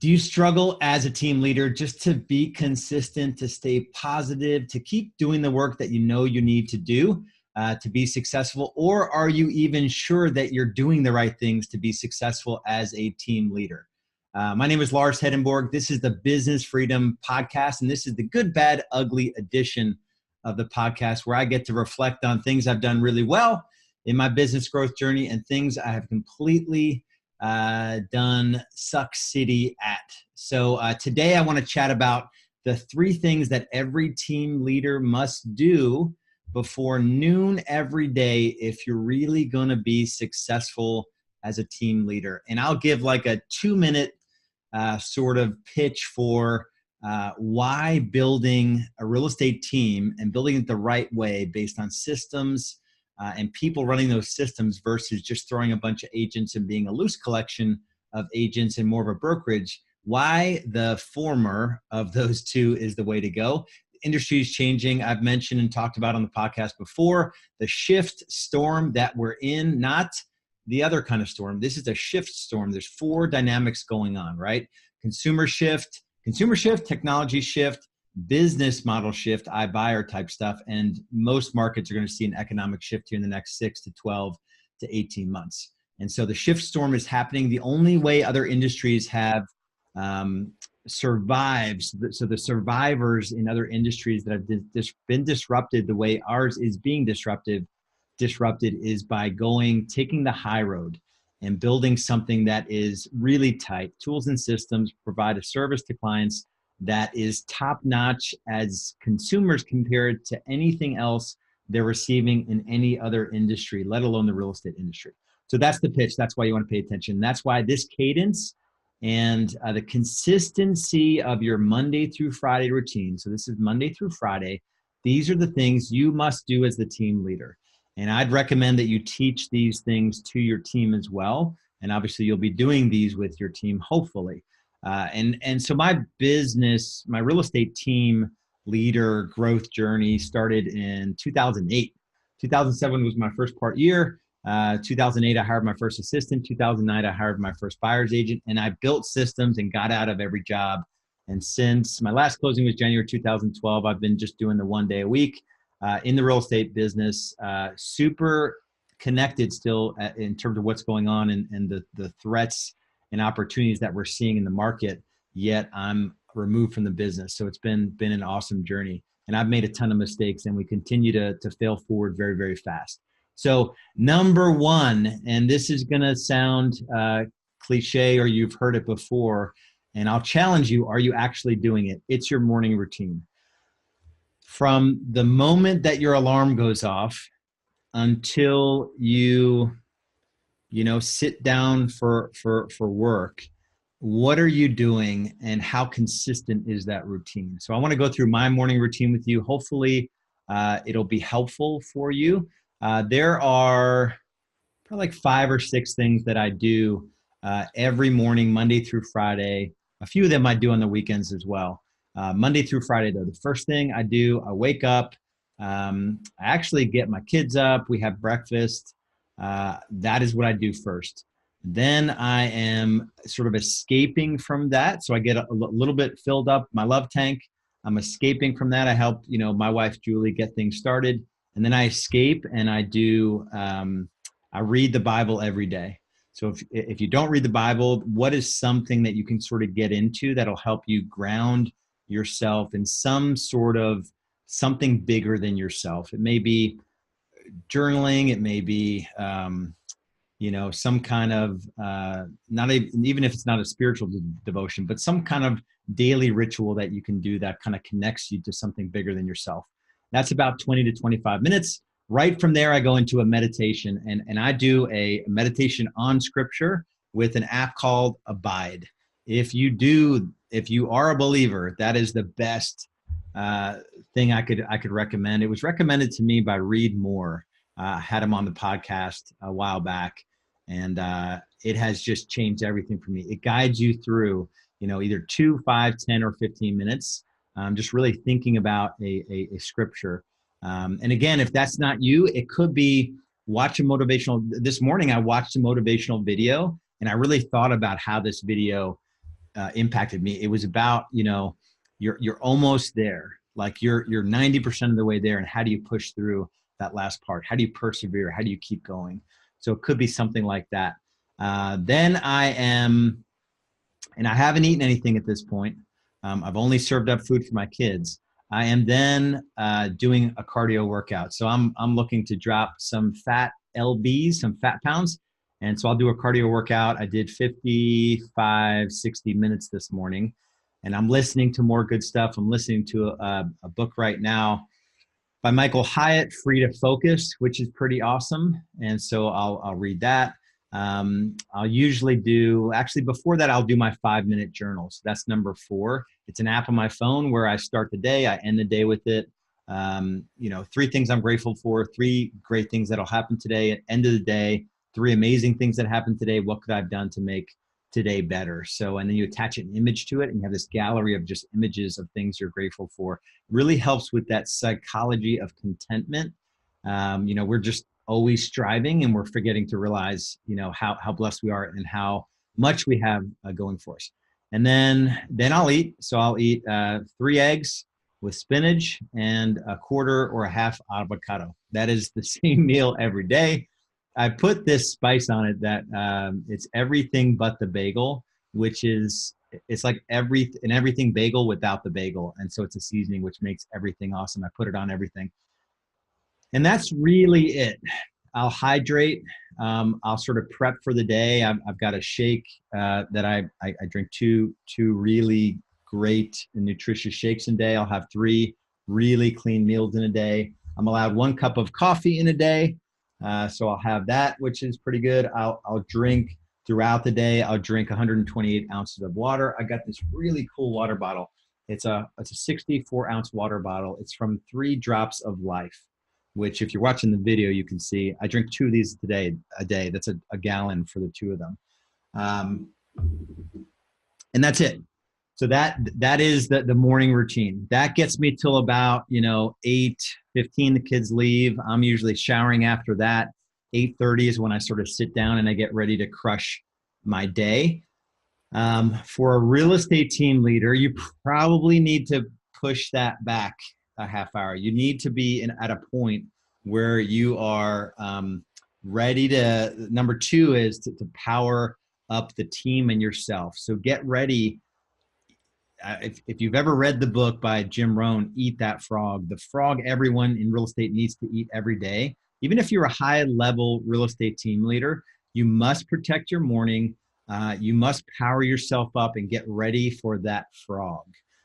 Do you struggle as a team leader just to be consistent, to stay positive, to keep doing the work that you know you need to do to be successful? Or are you even sure that you're doing the right things to be successful as a team leader? My name is Lars Hedenborg. This is the Business Freedom Podcast, and this is the Good, Bad, Ugly edition of the podcast where I get to reflect on things I've done really well in my business growth journey and things I have completely done suck city at. So today I want to chat about the 3 things that every team leader must do before noon every day if you're really going to be successful as a team leader. And I'll give like a 2-minute sort of pitch for why building a real estate team and building it the right way based on systems and people running those systems versus just throwing a bunch of agents and being a loose collection of agents and more of a brokerage, why the former of those 2 is the way to go. The industry is changing. I've mentioned and talked about on the podcast before, the shift storm that we're in, not the other kind of storm. This is a shift storm. There's 4 dynamics going on, right? Consumer shift, technology shift, business model shift, iBuyer type stuff, and most markets are going to see an economic shift here in the next 6 to 12 to 18 months. And so the shift storm is happening. The only way other industries have survived, so the survivors in other industries that have been disrupted the way ours is being disrupted is by taking the high road and building something that is really tight. Tools and systems provide a service to clients that is top-notch as consumers compared to anything else they're receiving in any other industry, let alone the real estate industry. So that's the pitch. That's why you want to pay attention. That's why this cadence and the consistency of your Monday through Friday routine. So this is Monday through Friday. These are the things you must do as the team leader. And I'd recommend that you teach these things to your team as well. And obviously you'll be doing these with your team, hopefully. And so my real estate team leader growth journey started in 2008. 2007 was my first part year. 2008, I hired my first assistant. 2009, I hired my first buyer's agent. And I built systems and got out of every job. And since my last closing was January 2012, I've been just doing the 1 day a week in the real estate business. Super connected still in terms of what's going on and the threats and opportunities that we're seeing in the market, yet I'm removed from the business. So it's been an awesome journey. And I've made a ton of mistakes and we continue to fail forward very, very fast. So number 1, and this is gonna sound cliche or you've heard it before, and I'll challenge you, are you actually doing it? It's your morning routine. From the moment that your alarm goes off until you sit down for work, what are you doing and how consistent is that routine? So I want to go through my morning routine with you. Hopefully it'll be helpful for you. There are probably like 5 or 6 things that I do every morning, Monday through Friday. A few of them I do on the weekends as well. Monday through Friday though, the first thing I do, I wake up, I actually get my kids up, we have breakfast. That is what I do first. Then I am sort of escaping from that. So I get a little bit filled up my love tank. I'm escaping from that. I help, my wife, Julie, get things started. And then I escape and I read the Bible every day. So if you don't read the Bible, what is something that you can sort of get into that'll help you ground yourself in some sort of something bigger than yourself? It may be journaling, it may be some kind of not even if it's not a spiritual devotion, but some kind of daily ritual that you can do that kind of connects you to something bigger than yourself. That's about 20 to 25 minutes. Right from there, I go into a meditation, and I do a meditation on scripture with an app called Abide. If you are a believer, that is the best thing I could recommend. It was recommended to me by Read Moore. I had him on the podcast a while back, and it has just changed everything for me. It guides you through, either 2, 5, 10, or 15 minutes, just really thinking about a scripture. And again, if that's not you, it could be this morning I watched a motivational video, and I really thought about how this video impacted me. It was about, you're almost there. Like you're 90% of the way there. And how do you push through that last part? How do you persevere? How do you keep going? So it could be something like that. Then and I haven't eaten anything at this point. I've only served up food for my kids. I am then doing a cardio workout. So I'm looking to drop some fat lbs, some fat pounds. And so I'll do a cardio workout. I did 55, 60 minutes this morning, and I'm listening to more good stuff. I'm listening to a book right now by Michael Hyatt, Free to Focus, which is pretty awesome. And so I'll read that. I'll usually actually before that, I'll do my 5-minute journal. So that's number 4. It's an app on my phone where I start the day, I end the day with it. 3 things I'm grateful for, 3 great things that'll happen today. At end of the day, 3 amazing things that happened today. What could I have done to make today better? So, and then you attach an image to it and you have this gallery of just images of things you're grateful for. Really helps with that psychology of contentment. We're just always striving, and we're forgetting to realize, how blessed we are and how much we have going for us. And then I'll eat. So I'll eat 3 eggs with spinach and a quarter or a half avocado. That is the same meal every day. I put this spice on it that it's everything but the bagel, which is, it's like an everything bagel without the bagel. And so it's a seasoning, which makes everything awesome. I put it on everything. And that's really it. I'll hydrate. I'll sort of prep for the day. I've got a shake that I drink two really great and nutritious shakes in a day. I'll have 3 really clean meals in a day. I'm allowed 1 cup of coffee in a day. So I'll have that, which is pretty good. I'll drink throughout the day. I'll drink 128 ounces of water. I got this really cool water bottle. It's a 64-ounce water bottle. It's from 3 Drops of Life, which if you're watching the video, you can see I drink 2 of these a day. That's a gallon for the 2 of them. And that's it. So that is the morning routine. That gets me till about, 8:15, the kids leave. I'm usually showering after that. 8:30 is when I sort of sit down and I get ready to crush my day. For a real estate team leader, you probably need to push that back a half hour. You need to be at a point where you are ready to, number 2 is to power up the team and yourself. So get ready. If you've ever read the book by Jim Rohn, Eat That Frog, the frog everyone in real estate needs to eat every day. Even if you're a high-level real estate team leader, you must protect your morning. You must power yourself up and get ready for that frog.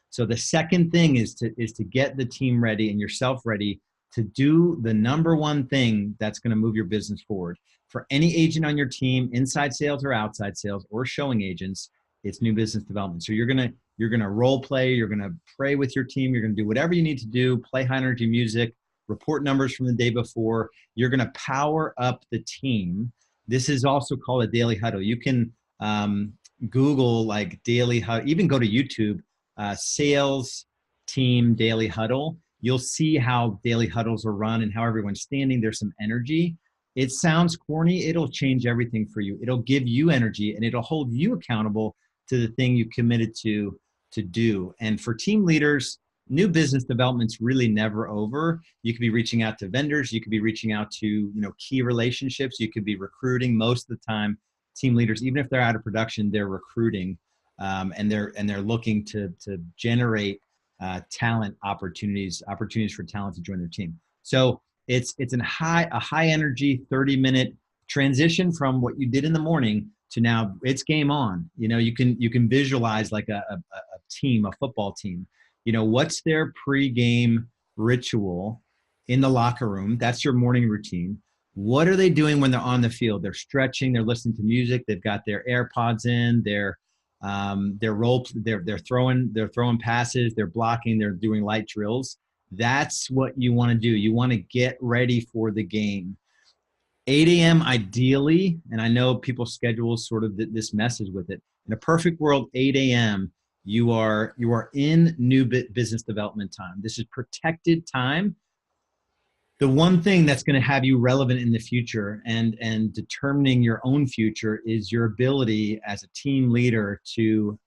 So the second thing is to get the team ready and yourself ready to do the number 1 thing that's going to move your business forward. For any agent on your team, inside sales or outside sales or showing agents, it's new business development. So you're gonna role play, you're gonna pray with your team, you're gonna do whatever you need to do, play high energy music, report numbers from the day before. You're gonna power up the team. This is also called a daily huddle. You can Google like daily huddle, even go to YouTube, sales team daily huddle. You'll see how daily huddles are run and how everyone's standing. There's some energy. It sounds corny. It'll change everything for you. It'll give you energy and it'll hold you accountable to the thing you committed to do. And for team leaders, new business development's really never over. You could be reaching out to vendors. You could be reaching out to, key relationships. You could be recruiting. Most of the time, team leaders, even if they're out of production, they're recruiting, and they're looking to generate talent opportunities for talent to join their team. So it's a high energy 30-minute transition from what you did in the morning to now it's game on. You can visualize like a team, a football team. What's their pregame ritual in the locker room? That's your morning routine. What are they doing when they're on the field? They're stretching, they're listening to music, they've got their AirPods in, they're throwing passes, they're blocking, they're doing light drills. That's what you want to do. You want to get ready for the game. 8 a.m. ideally, and I know people's schedules sort of this messes with it. In a perfect world, 8 a.m. you are in new business development time. This is protected time. The one thing that's going to have you relevant in the future and determining your own future is your ability as a team leader to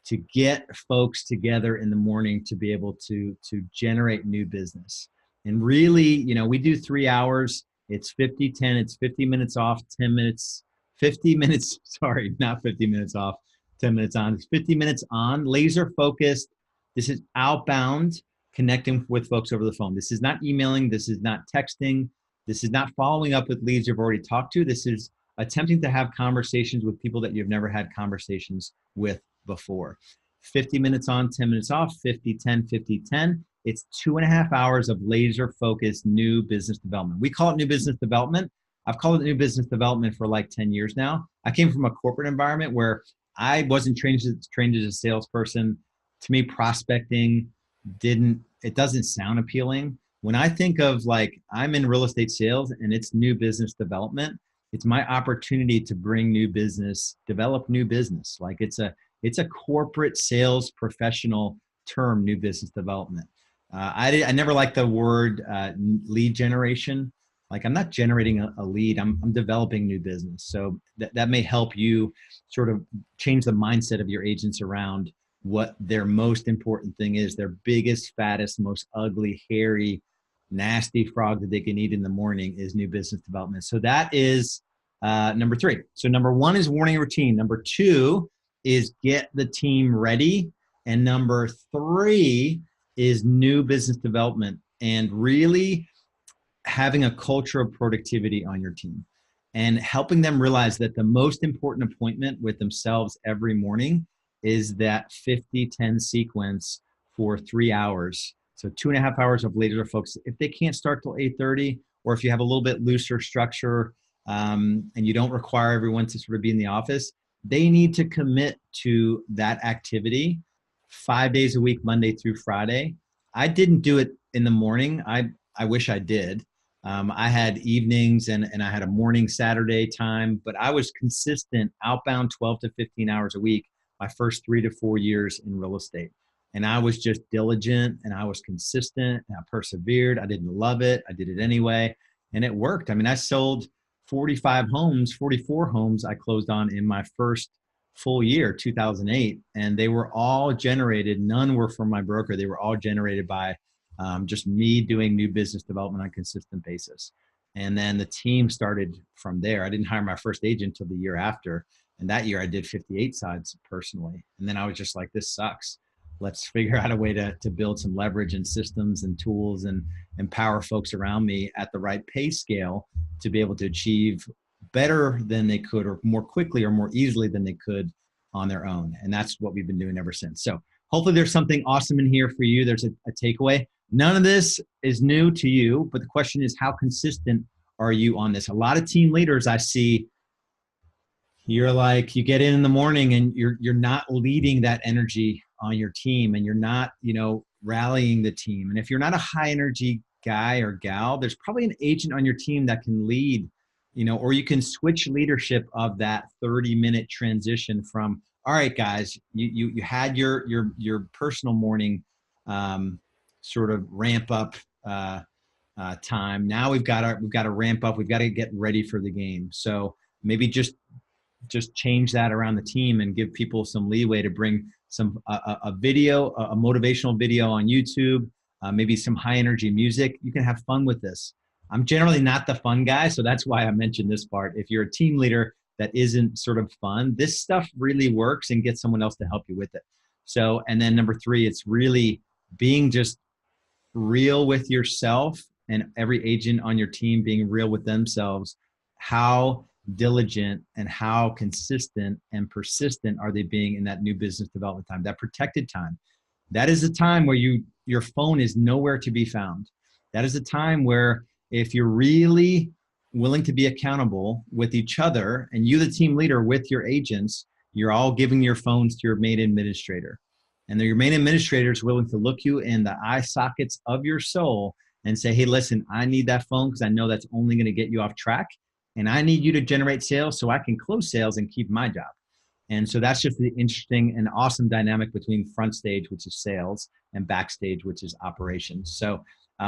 to get folks together in the morning to be able to generate new business. And really, we do 3 hours. It's 50-10. It's 50 minutes off, 10 minutes, 50 minutes. Sorry, not 50 minutes off, 10 minutes on. It's 50 minutes on, laser focused. This is outbound, connecting with folks over the phone. This is not emailing. This is not texting. This is not following up with leads you've already talked to. This is attempting to have conversations with people that you've never had conversations with before. 50 minutes on, 10 minutes off, 50-10, 50-10. It's 2.5 hours of laser focused new business development. We call it new business development. I've called it new business development for like 10 years now. I came from a corporate environment where I wasn't trained as a salesperson. To me, prospecting doesn't sound appealing. When I think of like, I'm in real estate sales and it's new business development, it's my opportunity to bring new business, develop new business. Like it's a corporate sales professional term, new business development. I never liked the word lead generation. Like I'm not generating a lead, I'm developing new business. So that may help you sort of change the mindset of your agents around what their most important thing is, their biggest, fattest, most ugly, hairy, nasty frog that they can eat in the morning is new business development. So that is number 3. So number 1 is morning routine. Number 2 is get the team ready. And number 3 is new business development and really having a culture of productivity on your team and helping them realize that the most important appointment with themselves every morning is that 50-10 sequence for 3 hours. So 2.5 hours of laser focus. If they can't start till 8:30, or if you have a little bit looser structure and you don't require everyone to sort of be in the office, they need to commit to that activity 5 days a week, Monday through Friday. I didn't do it in the morning. I wish I did. I had evenings and I had a morning Saturday time, but I was consistent outbound 12 to 15 hours a week my first 3 to 4 years in real estate. And I was just diligent and I was consistent and I persevered. I didn't love it. I did it anyway. And it worked. I mean, I sold 44 homes I closed on in my first full year, 2008. And they were all generated. None were from my broker. They were all generated by just me doing new business development on a consistent basis. And then the team started from there. I didn't hire my first agent until the year after. And that year I did 58 sides personally. And then I was just like, this sucks. Let's figure out a way to build some leverage and systems and tools and empower folks around me at the right pay scale to be able to achieve better than they could, or more quickly or more easily than they could on their own. And that's what we've been doing ever since. So hopefully there's something awesome in here for you. There's a takeaway. None of this is new to you, but the question is, how consistent are you on this? A lot of team leaders I see, you're like, you get in the morning and you're not leading that energy on your team, and you're not, rallying the team. And if you're not a high energy guy or gal, there's probably an agent on your team that can lead, or you can switch leadership of that 30-minute transition from, all right, guys, you had your personal morning sort of ramp up time. Now we've got to ramp up. We've got to get ready for the game. So maybe just change that around the team and give people some leeway to bring some a video, a motivational video on YouTube, maybe some high energy music. You can have fun with this. I'm generally not the fun guy, so that's why I mentioned this part. If you're a team leader that isn't sort of fun, this stuff really works, and get someone else to help you with it. So, and then number 3, it's really being just real with yourself, and every agent on your team being real with themselves. How diligent and how consistent and persistent are they being in that new business development time, that protected time? That is a time where your phone is nowhere to be found. That is a time where, if you're really willing to be accountable with each other, and you, the team leader, with your agents, you're all giving your phones to your main administrator. And your main administrator is willing to look you in the eye sockets of your soul and say, hey, listen, I need that phone because I know that's only going to get you off track. And I need you to generate sales so I can close sales and keep my job. And so that's just the interesting and awesome dynamic between front stage, which is sales, and backstage, which is operations. So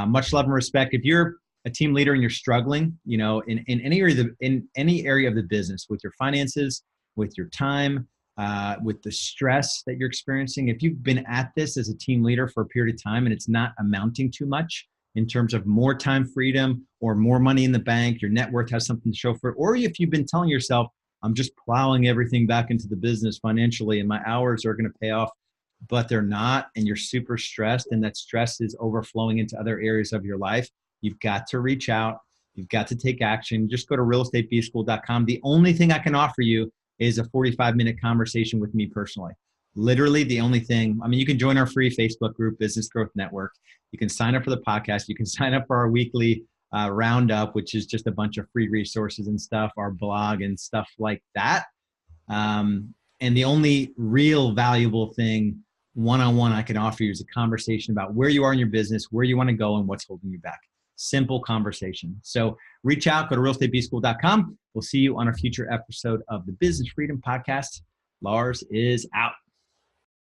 much love and respect. If you're a team leader and you're struggling, in any area of the business, with your finances, with your time, with the stress that you're experiencing. If you've been at this as a team leader for a period of time and it's not amounting to much in terms of more time freedom or more money in the bank, your net worth has something to show for it, or if you've been telling yourself, I'm just plowing everything back into the business financially and my hours are going to pay off, but they're not, and you're super stressed and that stress is overflowing into other areas of your life, you've got to reach out. You've got to take action. Just go to realestatebschool.com. The only thing I can offer you is a 45-minute conversation with me personally. Literally the only thing. I mean, you can join our free Facebook group, Business Growth Network. You can sign up for the podcast. You can sign up for our weekly roundup, which is just a bunch of free resources and stuff, our blog and stuff like that. And the only real valuable thing one-on-one I can offer you is a conversation about where you are in your business, where you want to go, and what's holding you back. Simple conversation. So reach out, go to realestatebschool.com. We'll see you on a future episode of the Business Freedom Podcast. Lars is out.